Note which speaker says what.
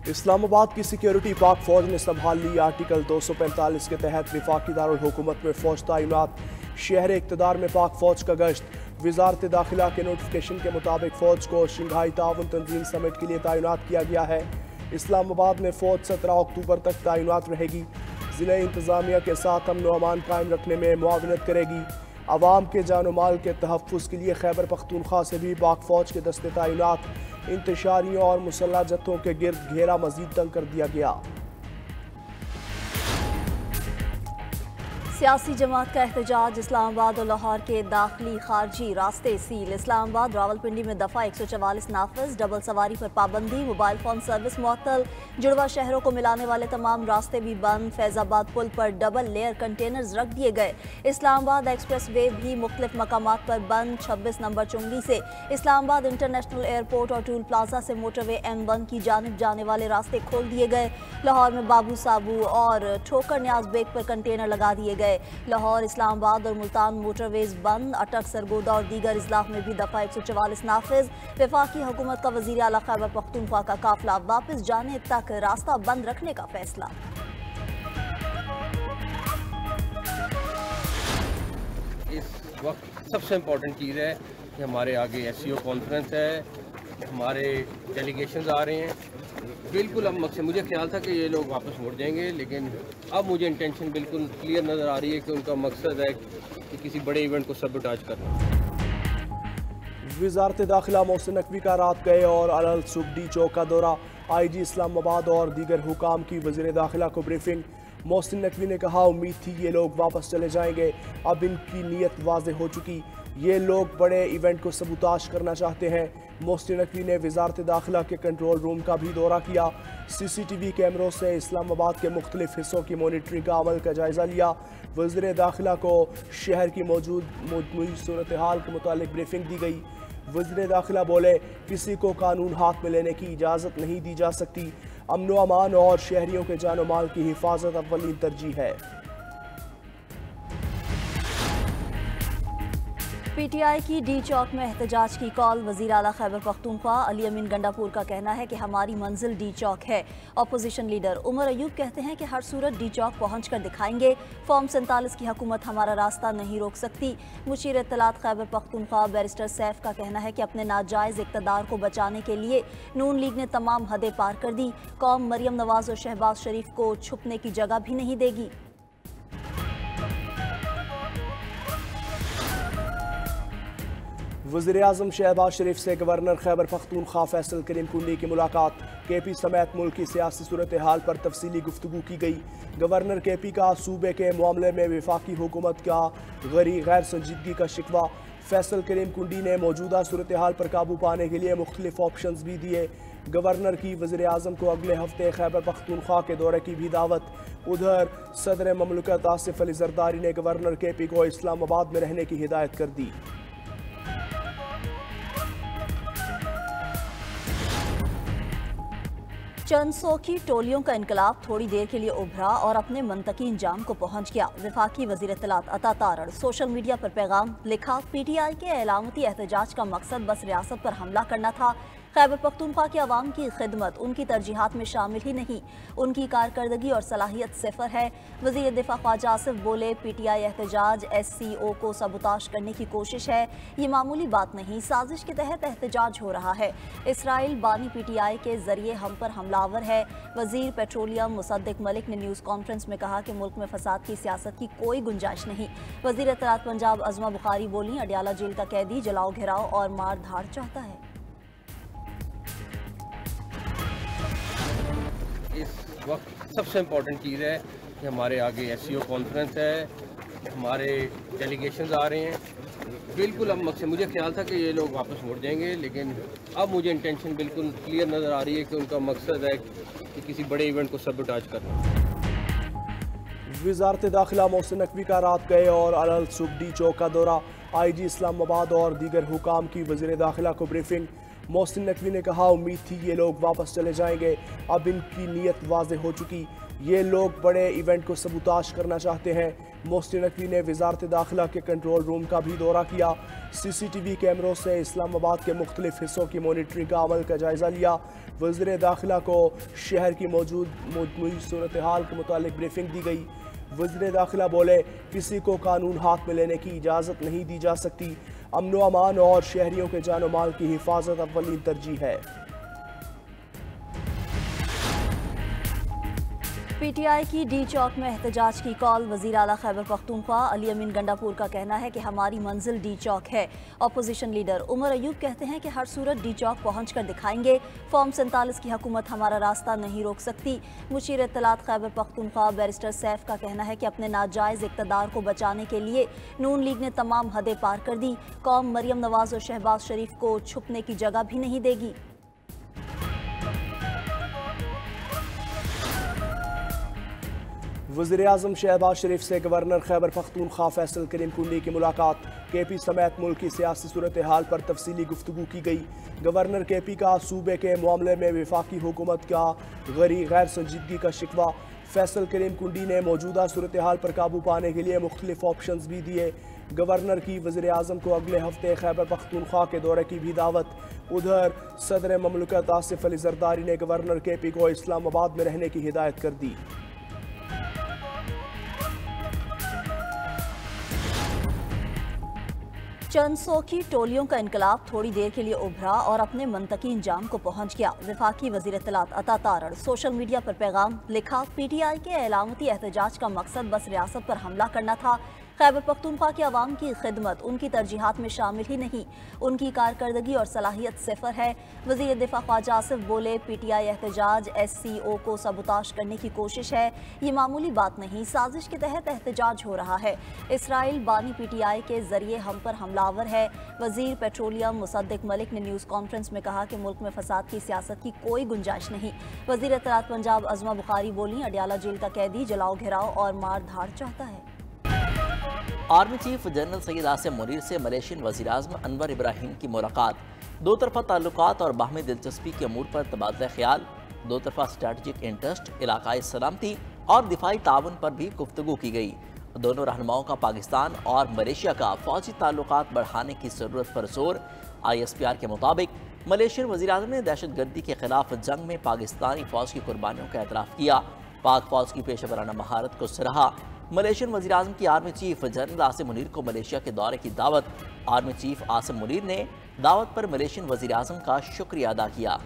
Speaker 1: इस्लामाबाद की सिक्योरिटी पाक फौज ने संभाल ली। आर्टिकल 245 के तहत वफाकी दारुल हुकूमत में फौज तैनात। शहर इक़्तिदार में पाक फौज का गश्त। वज़ारत दाखिला के नोटिफिकेशन के मुताबिक फौज को शंघाई ताउन तंजीम समिट के लिए तैनात किया गया है। इस्लामाबाद में फौज 17 अक्टूबर तक तैनात रहेगी। ज़िला इंतज़ामिया के साथ अमन व अमान कायम रखने में मुआवनत करेगी। अवाम के जान माल के तहफ़्फ़ुज़ के लिए खैबर पख्तूनख्वा से भी पाक फौज के दस्ते तैनात। इंतशारियों और मुसल्लह जत्थों के गिर्द घेरा मज़ीद तंग कर दिया गया।
Speaker 2: सियासी जमात का एहतजाज। इस्लामाबाद और लाहौर के दाखिली खारजी रास्ते सील। इस्लामाबाद रावलपिंडी में दफ़ा 144 नाफिज। डबल सवारी पर पाबंदी। मोबाइल फ़ोन सर्विस मुअत्तल। जुड़वा शहरों को मिलाने वाले तमाम रास्ते भी बंद। फैज़ाबाद पुल पर डबल लेयर कंटेनर्स रख दिए गए। इस्लामाबाद एक्सप्रेस वे भी मुख्तलिफ मकामात पर बंद। 26 नंबर चुंगी से इस्लामाबाद इंटरनेशनल एयरपोर्ट और टूल प्लाजा से मोटरवे M1 की जानिब जाने वाले रास्ते खोल दिए गए। लाहौर में बाबू साबू और ठोकर न्याज बेग पर कंटेनर लगा दिए गए। लाहौर, इस्लामाबाद और मुल्तान मोटरवेज बंद। अटक, सरगोदा और दीगर इजलाह में भी दफ़ा 144 नाफिज। वफाकी हुकूमत का वज़ीर आला खैबर पख्तूनख्वा का काफिला वापस जाने तक रास्ता बंद रखने का फैसला।
Speaker 3: इस वक्त सबसे इम्पोर्टेंट चीज़ है कि हमारे आगे SCO कॉन्फ्रेंस है, हमारे डेलीगेशंस आ रहे हैं। बिल्कुल अब मकसद, मुझे ख्याल था कि ये लोग वापस मुड़ जाएंगे, लेकिन अब मुझे इंटेंशन बिल्कुल क्लियर नज़र आ रही है कि उनका मकसद है कि किसी बड़े इवेंट को सबोटाज करना।
Speaker 1: वज़ारत दाखिला मोहसिन नकवी का रात गए और अलल सुबडी चौक का दौरा। IG इस्लामाबाद और दीगर हुकाम की वज़ीर दाखिला को ब्रीफिंग। मोहसिन नकवी ने कहा, उम्मीद थी ये लोग वापस चले जाएंगे, अब इनकी नीयत वाज़ेह हो चुकी। ये लोग बड़े इवेंट को सबूताश करना चाहते हैं। मोहसिन नकवी ने वज़ारत दाखिला के कंट्रोल रूम का भी दौरा किया। CCTV कैमरों से इस्लामाबाद के मुख्तलिफ हिस्सों की मॉनिटरिंग का अमल का जायज़ा लिया। वज़ीर दाखिला को शहर की मौजूद सूरत हाल के मुतालिक ब्रीफिंग दी गई। वज़ीर दाखिला बोले, किसी को कानून हाथ में लेने की इजाज़त नहीं दी जा सकती। अमन व अमान और शहरियों के जान माल की हिफाजत अव्वलीन तरजीह है।
Speaker 2: PTI की डी चौक में एहतजाज की कॉल। वज़ीर आला खैबर पख्तूनख्वा अली अमीन गंडापुर का कहना है कि हमारी मंजिल डी चौक है। अपोजिशन लीडर उमर अयूब कहते हैं कि हर सूरत डी चौक पहुँच कर दिखाएंगे। फॉर्म 47 की हुकूमत हमारा रास्ता नहीं रोक सकती। मुशीर इत्तलात खैबर पख्तूनख्वा बैरिस्टर सैफ का कहना है कि अपने नाजायज़ इक़्तिदार को बचाने के लिए नून लीग ने तमाम हदें पार कर दी। कौम मरियम नवाज और शहबाज शरीफ को छुपने की जगह भी नहीं देगी।
Speaker 1: वज़ीर-ए-आज़म शहबाज शरीफ से गवर्नर खैबर पख्तूनख्वा फैसल करीम कुंडी की मुलाकात। KP समेत मुल्क की सियासी सूरत हाल पर तफसीली गुफ्तगू की गई। गवर्नर KP का सूबे के मामले में वफाकी हुकूमत का गैर संजीदगी का शिकवा। फैसल करीम कुंडी ने मौजूदा सूरत हाल पर काबू पाने के लिए मुख्तलिफ ऑप्शंस भी दिए। गवर्नर की वज़ीर-ए-आज़म को अगले हफ्ते खैबर पख्तूनख्वा के दौरे की भी दावत। उधर सदर ममलकत आसिफ अली जरदारी ने गवर्नर KP को इस्लामाबाद में रहने की हिदायत कर दी।
Speaker 2: चंद सौ की टोलियों का इनकलाब थोड़ी देर के लिए उभरा और अपने मंतकी इंजाम को पहुंच गया। वफाकी वज़ीर इत्तलात अता तारड़ सोशल मीडिया पर पैगाम लिखा, PTI के एलामती एहतजाज का मकसद बस रियासत पर हमला करना था। खैबर पख्तूनख्वा के अवाम की खिदमत उनकी तरजीहात में शामिल ही नहीं। उनकी कारकर्दगी और सलाहियत सिफर है। वज़ीर दिफा ख्वाजा आसिफ बोले, PTI एहतजाज SCO को सबूताश करने की कोशिश है। ये मामूली बात नहीं, साजिश के तहत एहतजाज हो रहा है। इसराइल बानी PTI के जरिए हम पर हमलावर है। वज़ीर पेट्रोलियम मुसद्दिक मलिक ने न्यूज़ कॉन्फ्रेंस में कहा कि मुल्क में फसाद की सियासत की कोई गुंजाइश नहीं। वज़ीर इत्तलात पंजाब अज़मा बुखारी बोली, अडियाला जेल का कैदी जलाओ घिराओ और मार धाड़ चाहता है।
Speaker 3: इस वक्त सबसे इम्पोर्टेंट चीज़ है कि हमारे आगे SCO कॉन्फ्रेंस है, हमारे डेलीगेशंस आ रहे हैं। बिल्कुल अब मकसद, मुझे ख्याल था कि ये लोग वापस मुड़ जाएंगे, लेकिन अब मुझे इंटेंशन बिल्कुल क्लियर नज़र आ रही है कि उनका मकसद है कि किसी बड़े इवेंट को सबोटाज करना।
Speaker 1: वज़ारत दाखिला मोहसिन नकवी का रात गए और अलल सुबडी चौक का दौरा। IG इस्लामाबाद और दीगर हुकाम की वज़ीर दाखिला को ब्रीफिंग। मोहसिन नकवी ने कहा, उम्मीद थी ये लोग वापस चले जाएंगे, अब इनकी नीयत वाज़ेह हो चुकी। ये लोग बड़े इवेंट को सबूताश करना चाहते हैं। मोहसिन नकवी ने वजारत दाखिला के कंट्रोल रूम का भी दौरा किया। CCTV कैमरों से इस्लामाबाद के मुख्तलिफ हिस्सों की मॉनिटरिंग का अमल का जायजा लिया। वज़ीर दाखिला को शहर की मौजूद सूरत हाल के मुतालिक ब्रीफिंग दी गई। वज़ीर दाखिला बोले, किसी को कानून हाथ में लेने की इजाज़त नहीं दी जा सकती। अमन व अमान और शहरियों के जान माल की हिफाजत अव्वलीन तरजीह है।
Speaker 2: PTI की डी चौक में एहतजाज की कॉल। वज़ीर आला खैबर पख्तूनख्वा अली अमीन गंडापुर का कहना है कि हमारी मंजिल डी चौक है। अपोजिशन लीडर उमर अयूब कहते हैं कि हर सूरत डी चौक पहुँच कर दिखाएंगे। फॉर्म 47 की हुकूमत हमारा रास्ता नहीं रोक सकती। मुशीर इत्तलात खैबर पख्तूनख्वा बैरिस्टर सैफ का कहना है कि अपने नाजायज़ इक़्तिदार को बचाने के लिए नून लीग ने तमाम हदें पार कर दी। कौम मरियम नवाज और शहबाज शरीफ को छुपने की जगह भी नहीं देगी।
Speaker 1: वज़ीर-ए-आज़म शहबाज शरीफ से गवर्नर खैबर पख्तूनख्वा फैसल करीम कुंडी की मुलाकात। KP समेत मुल्क की सियासी सूरत हाल पर तफसीली गुफ्तगू की गई। गवर्नर KP का सूबे के मामले में वफाकी हुकूमत का गैर संजीदगी का शिकवा। फैसल करीम कुंडी ने मौजूदा सूरत हाल पर काबू पाने के लिए मुख्तलिफ ऑप्शंस भी दिए। गवर्नर की वज़ीर-ए-आज़म को अगले हफ्ते खैबर पख्तूनख्वा के दौरे की भी दावत। उधर सदर ममलकत आसिफ अली जरदारी ने गवर्नर KP को इस्लामाबाद में रहने की हिदायत कर दी।
Speaker 2: चंद सौ की टोलियों का इनकलाब थोड़ी देर के लिए उभरा और अपने मंतकी इंजाम को पहुंच गया। वफाकी वज़ीर इत्तलात अता तारड़ सोशल मीडिया पर पैगाम लिखा, PTI के एलामती एहतजाज का मकसद बस रियासत पर हमला करना था। खैबर पख्तूनख्वा के अवाम की खिदमत उनकी तरजीहात में शामिल ही नहीं, उनकी कारकर्दगी और सलाहियत सिफर है। वज़ीर दिफा ख्वाजा आसिफ बोले, PTI एहतजाज SCO को सबुताश करने की कोशिश है। ये मामूली बात नहीं, साजिश के तहत एहतजाज हो रहा है। इसराइल बानी PTI के जरिए हम पर हमलावर है। वज़ीर पेट्रोलियम मुसद्दिक मलिक ने न्यूज़ कॉन्फ्रेंस में कहा कि मुल्क में फसाद की सियासत की कोई गुंजाइश नहीं। वज़ीर इत्तलात पंजाब अज़मा बुखारी बोली, अडियाला जेल का कैदी जलाओ घेराव और मार धाड़ चाहता है।
Speaker 4: Army chief general Syed Asim Munir से मलेशियन वज़ीर-ए-आज़म अनवर इब्राहिम की मुलाकात। दो तरफा ताल्लुकात और बाहमी दिलचस्पी के अमूर पर तबादला ख्याल। दो तरफा स्ट्रेटजिक इंटरेस्ट, इलाकाई सलामती और दिफाई ताउन पर भी गुफ्तगू की गई। दोनों रहनुमाओं का पाकिस्तान और मलेशिया का फौजी ताल्लुकात बढ़ाने की ज़रूरत पर जोर। ISPR के मुताबिक मलेशियन वज़ीर-ए-आज़म ने दहशतगर्दी के खिलाफ जंग में पाकिस्तानी फ़ौज की कुर्बानियों का एतराफ़ किया। पाक फ़ौज की पेशेवराना महारत को सराहा। मलेशियन वज़ीर-ए-आज़म की army chief general Asim Munir को मलेशिया के दौरे की दावत। आर्मी चीफ आसिम मुनीर ने दावत पर मलेशियन वज़ीर-ए-आज़म का शुक्रिया अदा किया।